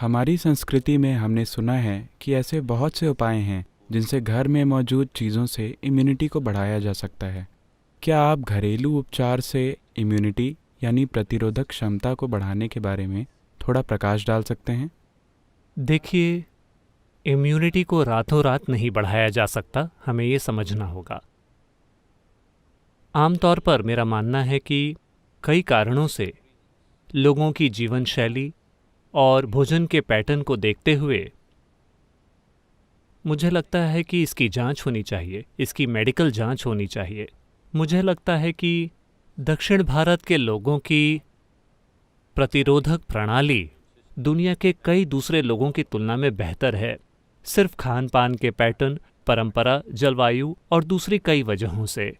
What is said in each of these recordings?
हमारी संस्कृति में हमने सुना है कि ऐसे बहुत से उपाय हैं जिनसे घर में मौजूद चीज़ों से इम्यूनिटी को बढ़ाया जा सकता है। क्या आप घरेलू उपचार से इम्यूनिटी यानी प्रतिरोधक क्षमता को बढ़ाने के बारे में थोड़ा प्रकाश डाल सकते हैं? देखिए, इम्यूनिटी को रातों रात नहीं बढ़ाया जा सकता, हमें ये समझना होगा। आमतौर पर मेरा मानना है कि कई कारणों से लोगों की जीवन शैली और भोजन के पैटर्न को देखते हुए मुझे लगता है कि इसकी जांच होनी चाहिए, इसकी मेडिकल जांच होनी चाहिए। मुझे लगता है कि दक्षिण भारत के लोगों की प्रतिरोधक प्रणाली दुनिया के कई दूसरे लोगों की तुलना में बेहतर है, सिर्फ खान पान के पैटर्न, परंपरा, जलवायु और दूसरी कई वजहों से।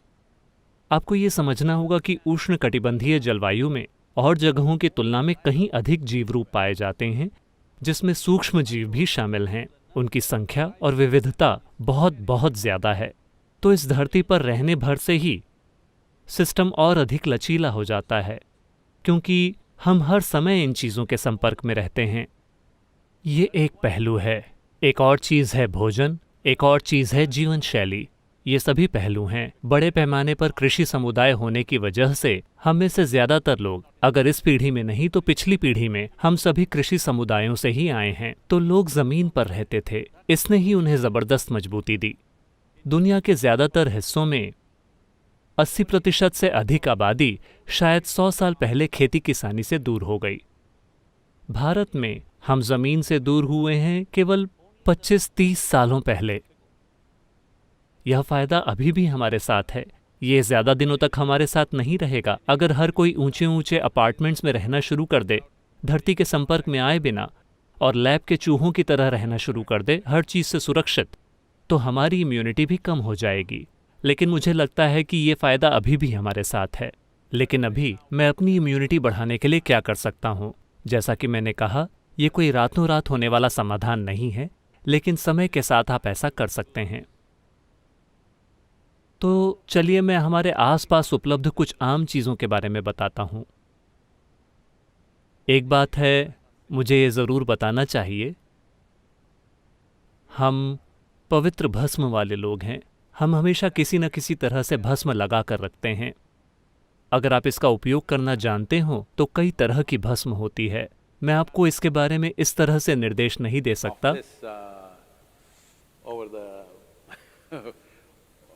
आपको ये समझना होगा कि उष्णकटिबंधीय जलवायु में और जगहों की तुलना में कहीं अधिक जीव रूप पाए जाते हैं, जिसमें सूक्ष्म जीव भी शामिल हैं। उनकी संख्या और विविधता बहुत बहुत ज़्यादा है। तो इस धरती पर रहने भर से ही सिस्टम और अधिक लचीला हो जाता है, क्योंकि हम हर समय इन चीज़ों के संपर्क में रहते हैं। ये एक पहलू है। एक और चीज़ है भोजन, एक और चीज़ है जीवन शैली। ये सभी पहलू हैं। बड़े पैमाने पर कृषि समुदाय होने की वजह से हम में से ज़्यादातर लोग, अगर इस पीढ़ी में नहीं तो पिछली पीढ़ी में, हम सभी कृषि समुदायों से ही आए हैं। तो लोग ज़मीन पर रहते थे, इसने ही उन्हें ज़बरदस्त मजबूती दी। दुनिया के ज़्यादातर हिस्सों में 80% से अधिक आबादी शायद 100 साल पहले खेती किसानी से दूर हो गई। भारत में हम ज़मीन से दूर हुए हैं केवल 25-30 सालों पहले। यह फ़ायदा अभी भी हमारे साथ है। ये ज़्यादा दिनों तक हमारे साथ नहीं रहेगा। अगर हर कोई ऊंचे ऊंचे अपार्टमेंट्स में रहना शुरू कर दे, धरती के संपर्क में आए बिना, और लैब के चूहों की तरह रहना शुरू कर दे, हर चीज़ से सुरक्षित, तो हमारी इम्यूनिटी भी कम हो जाएगी। लेकिन मुझे लगता है कि ये फ़ायदा अभी भी हमारे साथ है। लेकिन अभी मैं अपनी इम्यूनिटी बढ़ाने के लिए क्या कर सकता हूँ? जैसा कि मैंने कहा, ये कोई रातों रात होने वाला समाधान नहीं है, लेकिन समय के साथ आप ऐसा कर सकते हैं। तो चलिए मैं हमारे आसपास उपलब्ध कुछ आम चीज़ों के बारे में बताता हूँ। एक बात है, मुझे ये ज़रूर बताना चाहिए, हम पवित्र भस्म वाले लोग हैं। हम हमेशा किसी न किसी तरह से भस्म लगा कर रखते हैं। अगर आप इसका उपयोग करना जानते हो तो कई तरह की भस्म होती है। मैं आपको इसके बारे में इस तरह से निर्देश नहीं दे सकता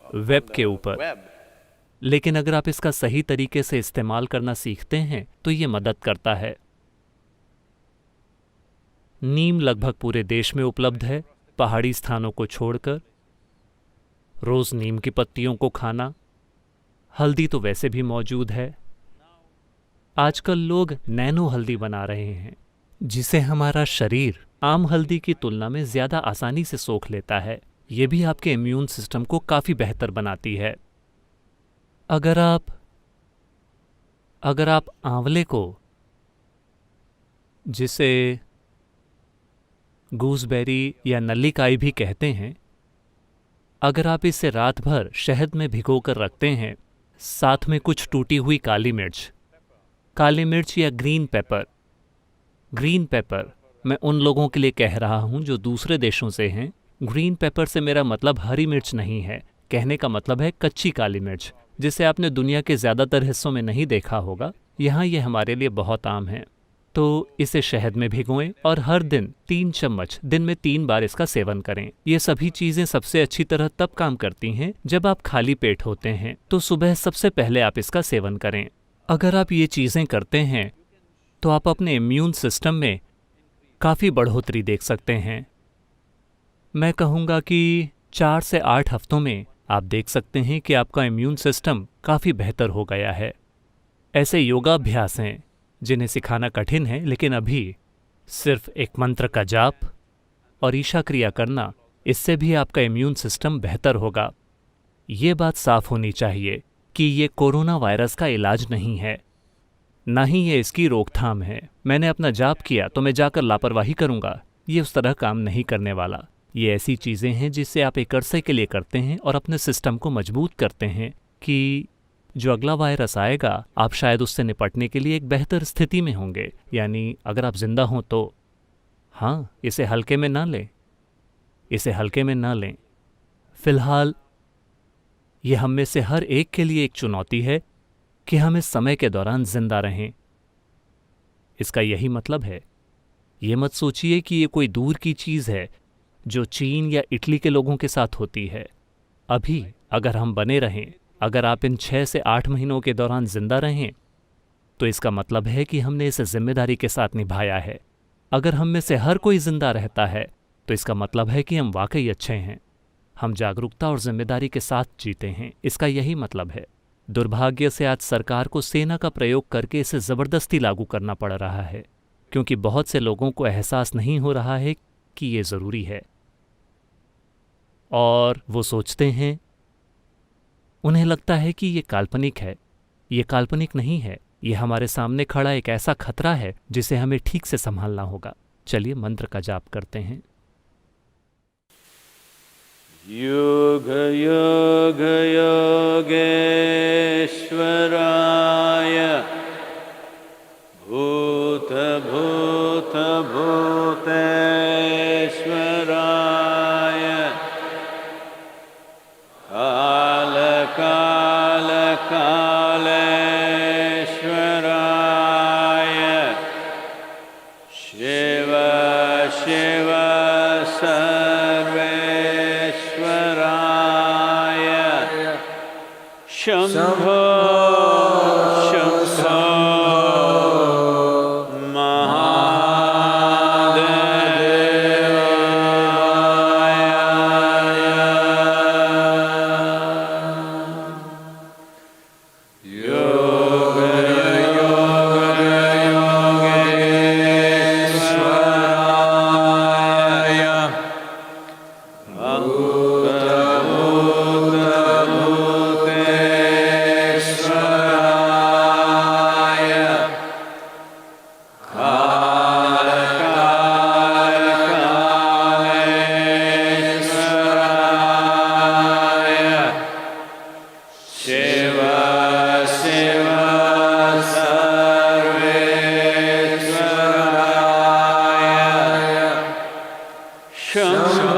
वेब के ऊपर, लेकिन अगर आप इसका सही तरीके से इस्तेमाल करना सीखते हैं तो ये मदद करता है। नीम लगभग पूरे देश में उपलब्ध है, पहाड़ी स्थानों को छोड़कर। रोज नीम की पत्तियों को खाना। हल्दी तो वैसे भी मौजूद है। आजकल लोग नैनो हल्दी बना रहे हैं, जिसे हमारा शरीर आम हल्दी की तुलना में ज़्यादा आसानी से सोख लेता है। ये भी आपके इम्यून सिस्टम को काफ़ी बेहतर बनाती है। अगर आप आंवले को, जिसे गूसबेरी या नल्लीकाई भी कहते हैं, अगर आप इसे रात भर शहद में भिगोकर रखते हैं, साथ में कुछ टूटी हुई काली मिर्च या ग्रीन पेपर, मैं उन लोगों के लिए कह रहा हूं जो दूसरे देशों से हैं। ग्रीन पेपर से मेरा मतलब हरी मिर्च नहीं है, कहने का मतलब है कच्ची काली मिर्च, जिसे आपने दुनिया के ज़्यादातर हिस्सों में नहीं देखा होगा। यहाँ ये हमारे लिए बहुत आम है। तो इसे शहद में भिगोएं और हर दिन 3 चम्मच, दिन में 3 बार इसका सेवन करें। ये सभी चीज़ें सबसे अच्छी तरह तब काम करती हैं जब आप खाली पेट होते हैं, तो सुबह सबसे पहले आप इसका सेवन करें। अगर आप ये चीज़ें करते हैं तो आप अपने इम्यून सिस्टम में काफ़ी बढ़ोतरी देख सकते हैं। मैं कहूँगा कि 4 से 8 हफ्तों में आप देख सकते हैं कि आपका इम्यून सिस्टम काफ़ी बेहतर हो गया है। ऐसे योगाभ्यास हैं जिन्हें सिखाना कठिन है, लेकिन अभी सिर्फ एक मंत्र का जाप और ईशा क्रिया करना, इससे भी आपका इम्यून सिस्टम बेहतर होगा। ये बात साफ होनी चाहिए कि ये कोरोना वायरस का इलाज नहीं है, ना ही ये इसकी रोकथाम है। मैंने अपना जाप किया तो मैं जाकर लापरवाही करूँगा, ये उस तरह काम नहीं करने वाला। ये ऐसी चीज़ें हैं जिससे आप एक अरसे के लिए करते हैं और अपने सिस्टम को मजबूत करते हैं कि जो अगला वायरस आएगा आप शायद उससे निपटने के लिए एक बेहतर स्थिति में होंगे। यानी अगर आप जिंदा हों तो हाँ, इसे हल्के में ना लें, इसे हल्के में ना लें। फिलहाल ये हम में से हर एक के लिए एक चुनौती है कि हम इस समय के दौरान जिंदा रहें। इसका यही मतलब है। ये मत सोचिए कि ये कोई दूर की चीज़ है जो चीन या इटली के लोगों के साथ होती है। अभी अगर हम बने रहें, अगर आप इन 6 से 8 महीनों के दौरान जिंदा रहें, तो इसका मतलब है कि हमने इसे जिम्मेदारी के साथ निभाया है। अगर हम में से हर कोई जिंदा रहता है, तो इसका मतलब है कि हम वाकई अच्छे हैं। हम जागरूकता और जिम्मेदारी के साथ जीते हैं। इसका यही मतलब है। दुर्भाग्य से आज सरकार को सेना का प्रयोग करके इसे ज़बरदस्ती लागू करना पड़ रहा है, क्योंकि बहुत से लोगों को एहसास नहीं हो रहा है कि ये ज़रूरी है। और वो सोचते हैं, उन्हें लगता है कि ये काल्पनिक है। ये काल्पनिक नहीं है, ये हमारे सामने खड़ा एक ऐसा खतरा है जिसे हमें ठीक से संभालना होगा। चलिए मंत्र का जाप करते हैं। योग योग योगेश्वराय भूत भूत भूतेश्वराय काल काल कालेश्वराय शिव शिव सर्वेश्वराय शंभो शंभो Shum